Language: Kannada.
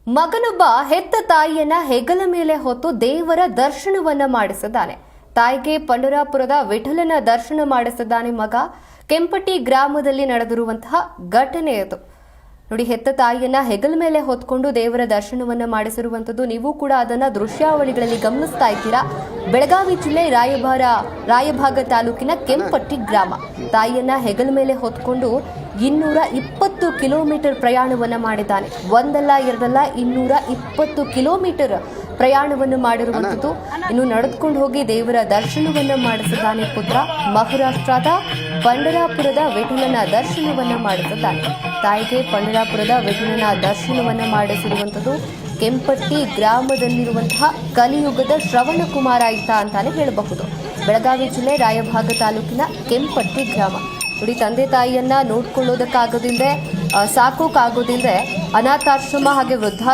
ಮಗನೊಬ್ಬ ಹೆತ್ತ ತಾಯಿಯನ್ನ ಹೆಗಲ ಮೇಲೆ ಹೊತ್ತು ದೇವರ ದರ್ಶನವನ್ನ ಮಾಡಿಸಿದ್ದಾನೆ. ತಾಯಿಗೆ ಪಂಡರಾಪುರದ ವಿಠಲನ ದರ್ಶನ ಮಾಡಿಸಿದ್ದಾನೆ ಮಗ. ಕೆಂಪಟ್ಟಿ ಗ್ರಾಮದಲ್ಲಿ ನಡೆದಿರುವಂತಹ ಘಟನೆ ಇದು ನೋಡಿ. ಹೆತ್ತ ತಾಯಿಯನ್ನ ಹೆಗಲ ಮೇಲೆ ಹೊತ್ಕೊಂಡು ದೇವರ ದರ್ಶನವನ್ನ ಮಾಡಿಸಿರುವಂತದ್ದು. ನೀವು ಕೂಡ ಅದನ್ನ ದೃಶ್ಯಾವಳಿಗಳಲ್ಲಿ ಗಮನಿಸ್ತಾ ಇದ್ದೀರಾ. ಬೆಳಗಾವಿ ಜಿಲ್ಲೆ ರಾಯಭಾಗ ತಾಲೂಕಿನ ಕೆಂಪಟ್ಟಿ ಗ್ರಾಮ. ತಾಯಿಯನ್ನ ಹೆಗಲ ಮೇಲೆ ಹೊತ್ಕೊಂಡು 220 ಕಿಲೋಮೀಟರ್ ಪ್ರಯಾಣವನ್ನ ಮಾಡಿದ್ದಾನೆ. ಒಂದಲ್ಲ ಎರಡಲ್ಲ 220 ಕಿಲೋಮೀಟರ್ ಪ್ರಯಾಣವನ್ನು ಮಾಡಿರುವಂತದ್ದು. ಇನ್ನು ನಡೆದುಕೊಂಡು ಹೋಗಿ ದೇವರ ದರ್ಶನವನ್ನ ಮಾಡಿಸಿದ್ದಾನೆ ಪುತ್ರ. ಮಹಾರಾಷ್ಟ್ರದ ಪಂಡರಾಪುರದ ವಿಠಲನ ದರ್ಶನವನ್ನ ಮಾಡಿಸಿದ್ದಾನೆ. ತಾಯಿಗೆ ಪಂಡರಾಪುರದ ವಿಠಲನ ದರ್ಶನವನ್ನ ಮಾಡಿಸಿರುವಂತದ್ದು. ಕೆಂಪಟ್ಟಿ ಗ್ರಾಮದಲ್ಲಿರುವಂತಹ ಕಲಿಯುಗದ ಶ್ರವಣಕುಮಾರ ಇತ್ತ ಅಂತಾನೆ ಹೇಳಬಹುದು. ಬೆಳಗಾವಿ ಜಿಲ್ಲೆ ರಾಯಭಾಗ ತಾಲೂಕಿನ ಕೆಂಪಟ್ಟಿ ಗ್ರಾಮ ನೋಡಿ. ತಂದೆ ತಾಯಿಯನ್ನ ನೋಡ್ಕೊಳ್ಳೋದಕ್ಕಾಗೋದಿಲ್ಲದೆ, ಸಾಕೋಕ್ಕಾಗೋದಿಲ್ಲದೆ ಅನಾಥಾಶ್ರಮ ಹಾಗೆ ವೃದ್ಧ